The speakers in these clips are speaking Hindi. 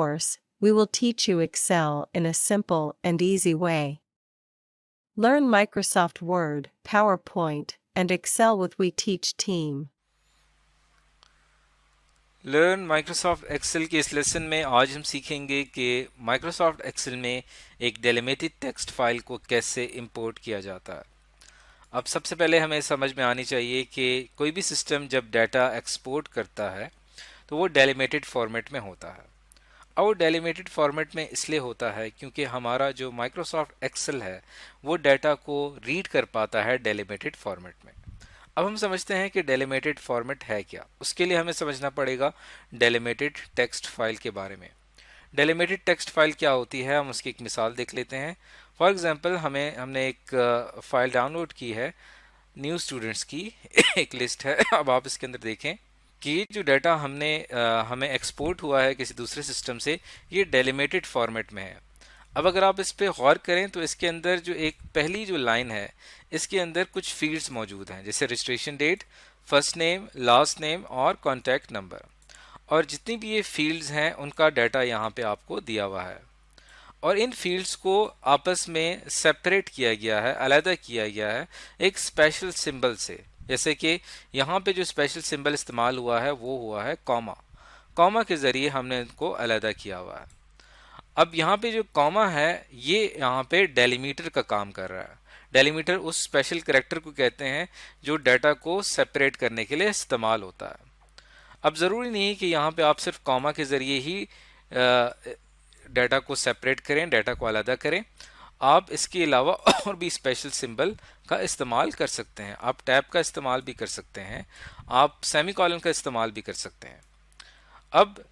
course, we will teach you Excel in a simple and easy way. Learn Microsoft Word, PowerPoint, and Excel with We Teach team. Learn Microsoft Excel के इस लेसन में आज हम सीखेंगे कि माइक्रोसॉफ्ट एक्सेल में एक डेलिमिटेड टेक्स्ट फाइल को कैसे इंपोर्ट किया जाता है। अब सबसे पहले हमें समझ में आनी चाहिए कि कोई भी सिस्टम जब डाटा एक्सपोर्ट करता है तो वो डेलिमिटेड फॉर्मेट में होता है। और डेलिमिटेड फॉर्मेट में इसलिए होता है क्योंकि हमारा जो माइक्रोसॉफ्ट एक्सेल है वो डाटा को रीड कर पाता है डेलिमिटेड फॉर्मेट में। अब हम समझते हैं कि डेलिमिटेड फॉर्मेट है क्या। उसके लिए हमें समझना पड़ेगा डेलिमिटेड टेक्स्ट फाइल के बारे में। डेलिमिटेड टेक्स्ट फाइल क्या होती है, हम उसकी एक मिसाल देख लेते हैं। फॉर एग्जांपल हमने एक फाइल डाउनलोड की है न्यू स्टूडेंट्स की एक लिस्ट है। अब आप इसके अंदर देखें कि ये जो डाटा हमें एक्सपोर्ट हुआ है किसी दूसरे सिस्टम से, ये डेलिमिटेड फॉर्मेट में है। अब अगर आप इस पे गौर करें तो इसके अंदर जो एक पहली जो लाइन है इसके अंदर कुछ फील्ड्स मौजूद हैं, जैसे registration date, first name, last name और कॉन्टैक्ट नंबर। और जितनी भी ये फील्ड्स हैं उनका डाटा यहाँ पे आपको दिया हुआ है और इन फील्ड्स को आपस में सेपरेट किया गया है, अलग किया गया है एक स्पेशल सिंबल से। जैसे कि यहाँ पे जो स्पेशल सिंबल इस्तेमाल हुआ है वो हुआ है कॉमा। कॉमा के ज़रिए हमने इनको अलग किया हुआ है। अब यहाँ पे जो कॉमा है ये यहाँ पे डेलीमीटर का काम कर रहा है। डेलीमीटर उस स्पेशल कैरेक्टर को कहते हैं जो डाटा को सेपरेट करने के लिए इस्तेमाल होता है। अब ज़रूरी नहीं कि यहाँ पे आप सिर्फ कॉमा के ज़रिए ही डाटा को सेपरेट करें, डाटा को अलग करें। आप इसके अलावा और भी स्पेशल सिंबल का इस्तेमाल कर सकते हैं। आप टैब का इस्तेमाल भी कर सकते हैं, आप सेमीकोलन का इस्तेमाल भी कर सकते हैं। अब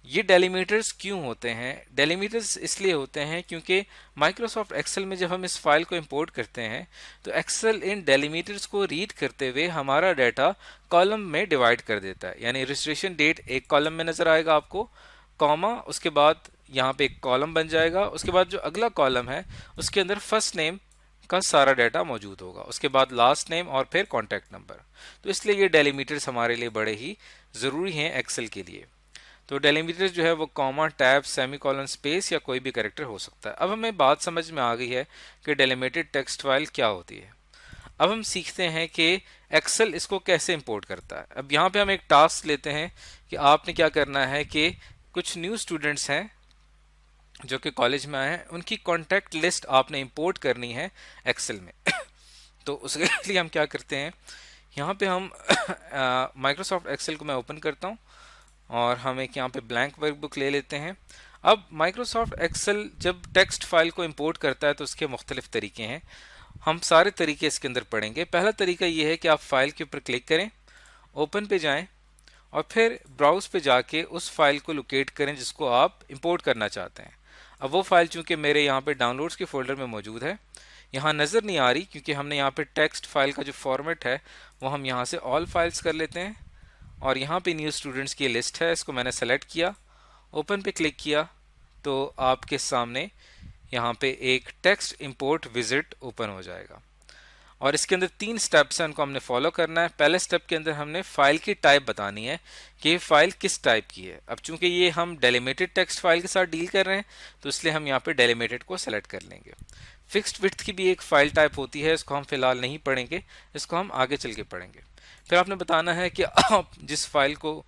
ये डेलीमीटर्स क्यों होते हैं? डेलीमीटर्स इसलिए होते हैं क्योंकि माइक्रोसॉफ्ट एक्सेल में जब हम इस फाइल को इंपोर्ट करते हैं तो एक्सेल इन डेलीमीटर्स को रीड करते हुए हमारा डाटा कॉलम में डिवाइड कर देता है। यानी रजिस्ट्रेशन डेट एक कॉलम में नजर आएगा आपको, कॉमा, उसके बाद यहाँ पे एक कॉलम बन जाएगा, उसके बाद जो अगला कॉलम है उसके अंदर फर्स्ट नेम का सारा डाटा मौजूद होगा, उसके बाद लास्ट नेम और फिर कॉन्टैक्ट नंबर। तो इसलिए ये डेलीमीटर्स हमारे लिए बड़े ही ज़रूरी हैं एक्सेल के लिए। तो डेलीमीटर जो है वो कॉमा, टैब, सेमीकोलन, स्पेस या कोई भी कैरेक्टर हो सकता है। अब हमें बात समझ में आ गई है कि डेलीमिटेड टेक्स्ट फाइल क्या होती है। अब हम सीखते हैं कि एक्सेल इसको कैसे इंपोर्ट करता है। अब यहाँ पे हम एक टास्क लेते हैं कि आपने क्या करना है कि कुछ न्यू स्टूडेंट्स हैं जो कि कॉलेज में आए हैं, उनकी कॉन्टैक्ट लिस्ट आपने इंपोर्ट करनी है एक्सेल में। तो उसके लिए हम क्या करते हैं, यहाँ पे हम माइक्रोसॉफ्ट एक्सेल को मैं ओपन करता हूँ और हम एक यहाँ पे ब्लैंक वर्कबुक ले लेते हैं। अब माइक्रोसॉफ्ट एक्सेल जब टेक्स्ट फाइल को इंपोर्ट करता है तो उसके मुख्तलिफ तरीके हैं। हम सारे तरीके इसके अंदर पढ़ेंगे। पहला तरीका ये है कि आप फाइल के ऊपर क्लिक करें, ओपन पे जाएं और फिर ब्राउज पे जाके उस फाइल को लोकेट करें जिसको आप इंपोर्ट करना चाहते हैं। अब वो फाइल चूंकि मेरे यहाँ पे डाउनलोड्स के फोल्डर में मौजूद है, यहाँ नज़र नहीं आ रही क्योंकि हमने यहाँ पे टेक्स्ट फाइल का जो फॉर्मेट है वो हम यहाँ से ऑल फाइल्स कर लेते हैं और यहाँ पे न्यू स्टूडेंट्स की लिस्ट है, इसको मैंने सेलेक्ट किया, ओपन पे क्लिक किया तो आपके सामने यहाँ पे एक टेक्स्ट इंपोर्ट विजिट ओपन हो जाएगा और इसके अंदर 3 स्टेप्स हैं, उनको हमने फॉलो करना है। पहले स्टेप के अंदर हमने फाइल की टाइप बतानी है कि ये फाइल किस टाइप की है। अब चूंकि ये हम डेलिमिटेड टेक्स्ट फाइल के साथ डील कर रहे हैं तो इसलिए हम यहाँ पे डेलिमिटेड को सेलेक्ट कर लेंगे। फिक्स्ड विड्थ की भी एक फाइल टाइप होती है, इसको हम फिलहाल नहीं पढ़ेंगे, इसको हम आगे चल के पढ़ेंगे। फिर आपने बताना है कि आप जिस फाइल को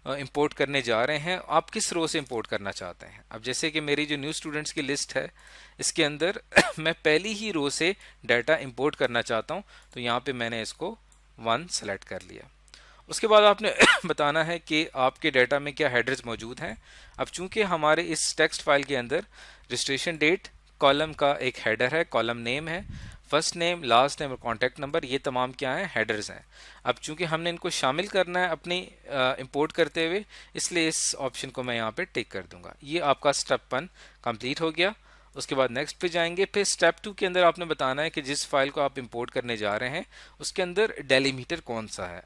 इंपोर्ट करने जा रहे हैं आप किस रो से इंपोर्ट करना चाहते हैं। अब जैसे कि मेरी जो न्यू स्टूडेंट्स की लिस्ट है इसके अंदर मैं पहली ही रो से डाटा इंपोर्ट करना चाहता हूं, तो यहाँ पे मैंने इसको 1 सेलेक्ट कर लिया। उसके बाद आपने बताना है कि आपके डाटा में क्या हेडर्स मौजूद हैं। अब चूंकि हमारे इस टेक्स्ट फाइल के अंदर रजिस्ट्रेशन डेट कॉलम का एक हेडर है, कॉलम नेम है, फर्स्ट नेम, लास्ट नेम और कॉन्टैक्ट नंबर, ये तमाम क्या हैं, हेडर्स हैं। अब चूंकि हमने इनको शामिल करना है अपनी इंपोर्ट करते हुए, इसलिए इस ऑप्शन को मैं यहाँ पे टिक कर दूंगा। ये आपका स्टेप 1 कंप्लीट हो गया। उसके बाद नेक्स्ट पे जाएंगे। फिर स्टेप 2 के अंदर आपने बताना है कि जिस फाइल को आप इंपोर्ट करने जा रहे हैं उसके अंदर डेलीमीटर कौन सा है।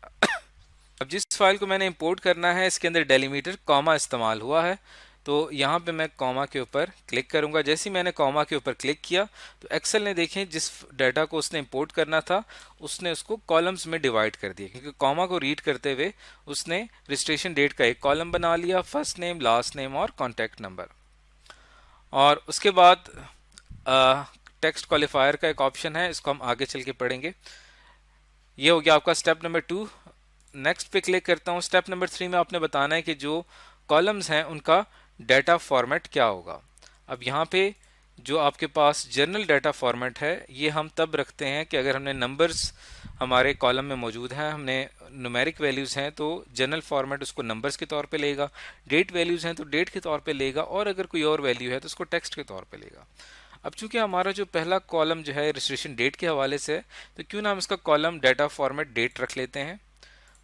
अब जिस फाइल को मैंने इंपोर्ट करना है इसके अंदर डेलीमीटर कॉमा इस्तेमाल हुआ है, तो यहाँ पे मैं कॉमा के ऊपर क्लिक करूँगा। जैसे ही मैंने कॉमा के ऊपर क्लिक किया तो एक्सेल ने देखें जिस डाटा को उसने इंपोर्ट करना था उसने उसको कॉलम्स में डिवाइड कर दिया, क्योंकि कॉमा को रीड करते हुए उसने रजिस्ट्रेशन डेट का एक कॉलम बना लिया, फर्स्ट नेम, लास्ट नेम और कॉन्टैक्ट नंबर। और उसके बाद टेक्स्ट क्वालिफायर का एक ऑप्शन है, इसको हम आगे चल के पढ़ेंगे। ये हो गया आपका स्टेप नंबर 2। नेक्स्ट पे क्लिक करता हूँ। स्टेप नंबर 3 में आपने बताना है कि जो कॉलम्स हैं उनका डाटा फॉर्मेट क्या होगा। अब यहाँ पे जो आपके पास जनरल डाटा फॉर्मेट है ये हम तब रखते हैं कि अगर हमने नंबर्स हमारे कॉलम में मौजूद हैं, हमने न्यूमेरिक वैल्यूज़ हैं तो जनरल फॉर्मेट उसको नंबर्स के तौर पे लेगा, डेट वैल्यूज़ हैं तो डेट के तौर पे लेगा, और अगर कोई और वैल्यू है तो उसको टेक्स्ट के तौर पे लेगा। अब चूंकि हमारा जो पहला कॉलम जो है रजिस्ट्रेशन डेट के हवाले से है, तो क्यों ना हम इसका कॉलम डाटा फॉर्मेट डेट रख लेते हैं।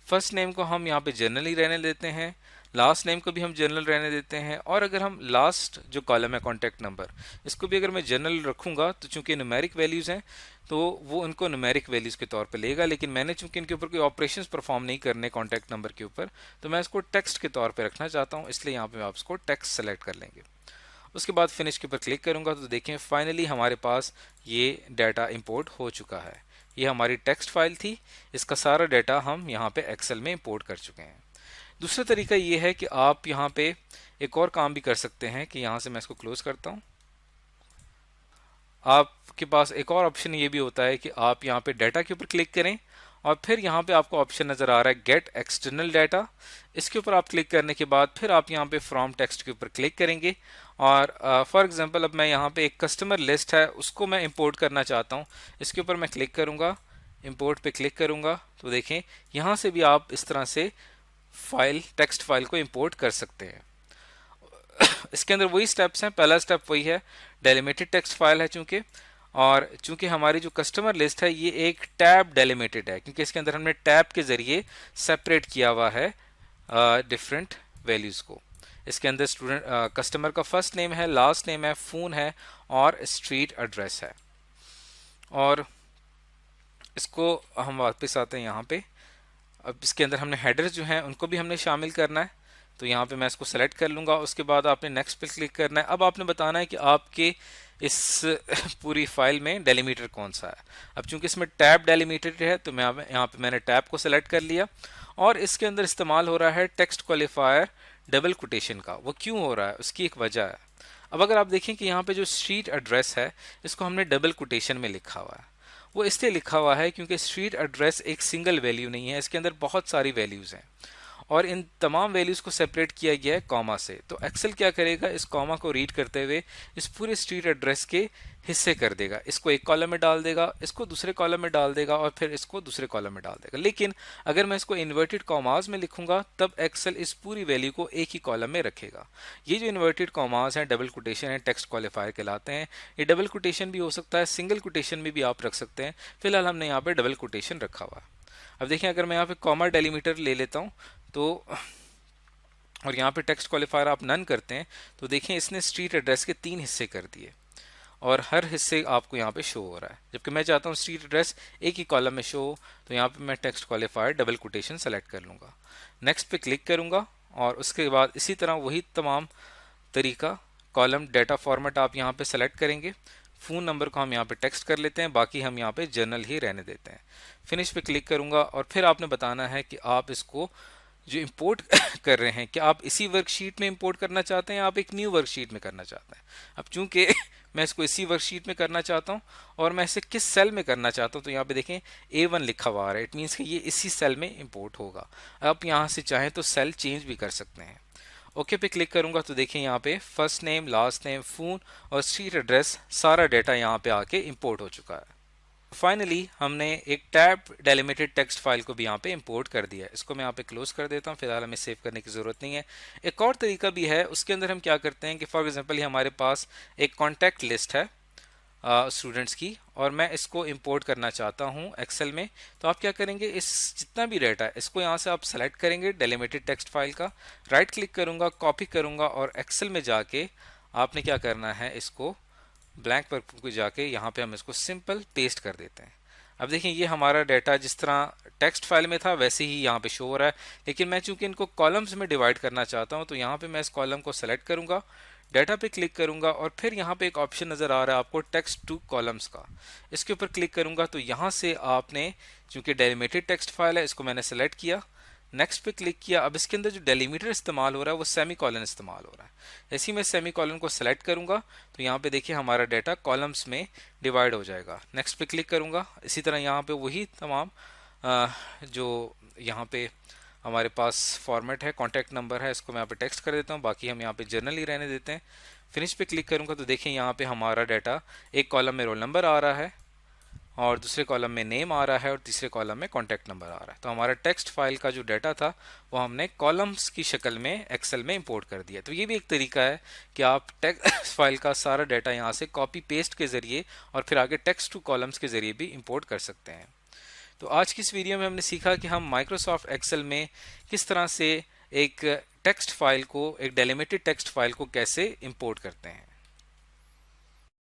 फर्स्ट नेम को हम यहाँ पे जनरल ही रहने देते हैं, लास्ट नेम को भी हम जनरल रहने देते हैं, और अगर हम लास्ट जो कॉलम है कॉन्टैक्ट नंबर, इसको भी अगर मैं जनरल रखूंगा तो चूंकि न्यूमेरिक वैल्यूज़ हैं तो वो उनको न्यूमेरिक वैल्यूज़ के तौर पे लेगा, लेकिन मैंने चूंकि इनके ऊपर कोई ऑपरेशंस परफॉर्म नहीं करने कॉन्टैक्ट नंबर के ऊपर, तो मैं इसको टेक्स्ट के तौर पे रखना चाहता हूँ, इसलिए यहाँ पे आप इसको टेक्स्ट सेलेक्ट कर लेंगे। उसके बाद फिनिश के ऊपर क्लिक करूंगा तो देखें फाइनली हमारे पास ये डाटा इंपोर्ट हो चुका है। ये हमारी टेक्स्ट फाइल थी, इसका सारा डाटा हम यहाँ पे एक्सेल में इंपोर्ट कर चुके हैं। दूसरा तरीका ये है कि आप यहाँ पे एक और काम भी कर सकते हैं कि यहाँ से मैं इसको क्लोज करता हूँ। आपके पास एक और ऑप्शन ये भी होता है कि आप यहाँ पे डाटा के ऊपर क्लिक करें और फिर यहाँ पे आपको ऑप्शन नज़र आ रहा है गेट एक्सटर्नल डाटा। इसके ऊपर आप क्लिक करने के बाद फिर आप यहाँ पे फ्रॉम टेक्स्ट के ऊपर क्लिक करेंगे और फॉर एग्जांपल अब मैं यहाँ पे एक कस्टमर लिस्ट है उसको मैं इंपोर्ट करना चाहता हूँ। इसके ऊपर मैं क्लिक करूँगा, इंपोर्ट पे क्लिक करूँगा तो देखें यहाँ से भी आप इस तरह से टेक्स्ट फाइल को इंपोर्ट कर सकते हैं। इसके अंदर वही स्टेप्स हैं। पहला स्टेप वही है, डेलिमिटेड टेक्स्ट फाइल है चूंकि, और चूंकि हमारी जो कस्टमर लिस्ट है ये एक टैब डेलिमिटेड है, क्योंकि इसके अंदर हमने टैब के जरिए सेपरेट किया हुआ है डिफरेंट वैल्यूज़ को। इसके अंदर स्टूडेंट कस्टमर का फर्स्ट नेम है, लास्ट नेम है, फ़ोन है और स्ट्रीट एड्रेस है। और इसको हम वापस आते हैं यहाँ पे। अब इसके अंदर हमने हेडर्स जो हैं उनको भी हमने शामिल करना है, तो यहाँ पे मैं इसको सेलेक्ट कर लूँगा। उसके बाद आपने नेक्स्ट पे क्लिक करना है। अब आपने बताना है कि आपके इस पूरी फाइल में डेलीमीटर कौन सा है। अब चूंकि इसमें टैब डेलीमीटर है तो मैं यहाँ पे मैंने टैब को सेलेक्ट कर लिया, और इसके अंदर इस्तेमाल हो रहा है टेक्स्ट क्वालिफायर डबल कोटेशन का। वो क्यों हो रहा है उसकी एक वजह है। अब अगर आप देखें कि यहाँ पे जो स्ट्रीट एड्रेस है इसको हमने डबल कोटेशन में लिखा हुआ है। वो इसलिए लिखा हुआ है क्योंकि स्ट्रीट एड्रेस एक सिंगल वैल्यू नहीं है, इसके अंदर बहुत सारी वैल्यूज़ हैं और इन तमाम वैल्यूज़ को सेपरेट किया गया है कॉमा से। तो एक्सेल क्या करेगा, इस कॉमा को रीड करते हुए इस पूरे स्ट्रीट एड्रेस के हिस्से कर देगा। इसको एक कॉलम में डाल देगा, इसको दूसरे कॉलम में डाल देगा और फिर इसको दूसरे कॉलम में डाल देगा। लेकिन अगर मैं इसको इन्वर्टेड कॉमास में लिखूंगा तब एक्सेल इस पूरी वैल्यू को एक ही कॉलम में रखेगा। ये जो इन्वर्टेड कॉमास हैं, डबल कोटेशन है, टेक्स्ट क्वालिफायर कहलाते हैं। ये डबल कोटेशन भी हो सकता है, सिंगल कोटेशन में भी आप रख सकते हैं। फिलहाल हमने यहाँ पे डबल कोटेशन रखा हुआ है। अब देखिए अगर मैं यहाँ पे कॉमा डेलीमीटर ले लेता हूँ तो, और यहाँ पे टेक्स्ट क्वालिफायर आप नन करते हैं तो देखें इसने स्ट्रीट एड्रेस के 3 हिस्से कर दिए और हर हिस्से आपको यहाँ पे शो हो रहा है, जबकि मैं चाहता हूँ स्ट्रीट एड्रेस एक ही कॉलम में शो हो। तो यहाँ पे मैं text qualifier double quotation select कर लूँगा, नेक्स्ट पे क्लिक करूँगा और उसके बाद इसी तरह वही तमाम तरीका कॉलम डाटा फॉर्मेट आप यहाँ पे सेलेक्ट करेंगे। फ़ोन नंबर को हम यहाँ पे टेक्स्ट कर लेते हैं, बाकी हम यहाँ पे जर्नल ही रहने देते हैं। फिनिश पे क्लिक करूँगा और फिर आपने बताना है कि आप इसको जो इंपोर्ट कर रहे हैं कि आप इसी वर्कशीट में इंपोर्ट करना चाहते हैं या आप एक न्यू वर्कशीट में करना चाहते हैं। अब चूंकि मैं इसको इसी वर्कशीट में करना चाहता हूं और मैं इसे किस सेल में करना चाहता हूं, तो यहाँ पे देखें A1 लिखा हुआ है, इट मीन्स कि ये इसी सेल में इंपोर्ट होगा। आप यहाँ से चाहें तो सेल चेंज भी कर सकते हैं। ओके पे क्लिक करूंगा तो देखें यहाँ पे first name, last name, phone और स्ट्रीट एड्रेस सारा डाटा यहाँ पे आके इंपोर्ट हो चुका है। फाइनली हमने एक टैब डेलिमिटेड टेक्स्ट फाइल को भी यहाँ पे इंपोर्ट कर दिया है। इसको मैं यहाँ पे क्लोज कर देता हूँ, फिलहाल हमें सेव करने की ज़रूरत नहीं है। एक और तरीका भी है, उसके अंदर हम क्या करते हैं कि फॉर एग्जांपल ये हमारे पास एक कॉन्टैक्ट लिस्ट है स्टूडेंट्स की और मैं इसको इंपोर्ट करना चाहता हूँ एक्सेल में। तो आप क्या करेंगे, इस जितना भी डाटा है इसको यहाँ से आप सेलेक्ट करेंगे डेलिमिटेड टेक्स्ट फाइल का, राइट क्लिक करूँगा, कॉपी करूँगा और एक्सेल में जाके आपने क्या करना है, इसको ब्लैंक पर जाके यहाँ पे हम इसको सिंपल पेस्ट कर देते हैं। अब देखिए ये हमारा डाटा जिस तरह टेक्स्ट फाइल में था वैसे ही यहाँ पे शो हो रहा है, लेकिन मैं चूंकि इनको कॉलम्स में डिवाइड करना चाहता हूँ तो यहाँ पे मैं इस कॉलम को सेलेक्ट करूंगा, डाटा पे क्लिक करूंगा और फिर यहाँ पे एक ऑप्शन नज़र आ रहा है आपको टेक्स्ट टू कॉलम्स का, इसके ऊपर क्लिक करूंगा तो यहाँ से आपने चूंकि डेलिमिटेड टेक्स्ट फाइल है इसको मैंने सेलेक्ट किया, नेक्स्ट पे क्लिक किया। अब इसके अंदर जो डेलीमीटर इस्तेमाल हो रहा है वो सेमी कॉलन इस्तेमाल हो रहा है। ऐसे ही मैं सेमी कॉलन को सेलेक्ट करूंगा तो यहाँ पे देखिए हमारा डाटा कॉलम्स में डिवाइड हो जाएगा। नेक्स्ट पे क्लिक करूंगा, इसी तरह यहाँ पे वही तमाम जो यहाँ पे हमारे पास फॉर्मेट है, कॉन्टैक्ट नंबर है, इसको मैं यहाँ पे टेक्स्ट कर देता हूँ, बाकी हम यहाँ पे जर्नल ही रहने देते हैं। फिनिश पे क्लिक करूंगा तो देखिए यहाँ पे हमारा डाटा एक कॉलम में रोल नंबर आ रहा है और दूसरे कॉलम में नेम आ रहा है और तीसरे कॉलम में कॉन्टैक्ट नंबर आ रहा है। तो हमारा टेक्स्ट फाइल का जो डाटा था वो हमने कॉलम्स की शक्ल में एक्सेल में इंपोर्ट कर दिया। तो ये भी एक तरीका है कि आप टेक्स्ट फाइल का सारा डाटा यहाँ से कॉपी पेस्ट के ज़रिए और फिर आगे टेक्स्ट टू कॉलम्स के ज़रिए भी इंपोर्ट कर सकते हैं। तो आज की इस वीडियो में हमने सीखा कि हम माइक्रोसॉफ्ट एक्सेल में किस तरह से एक टेक्स्ट फाइल को, एक डेलिमिटेड टेक्स्ट फाइल को कैसे इंपोर्ट करते हैं।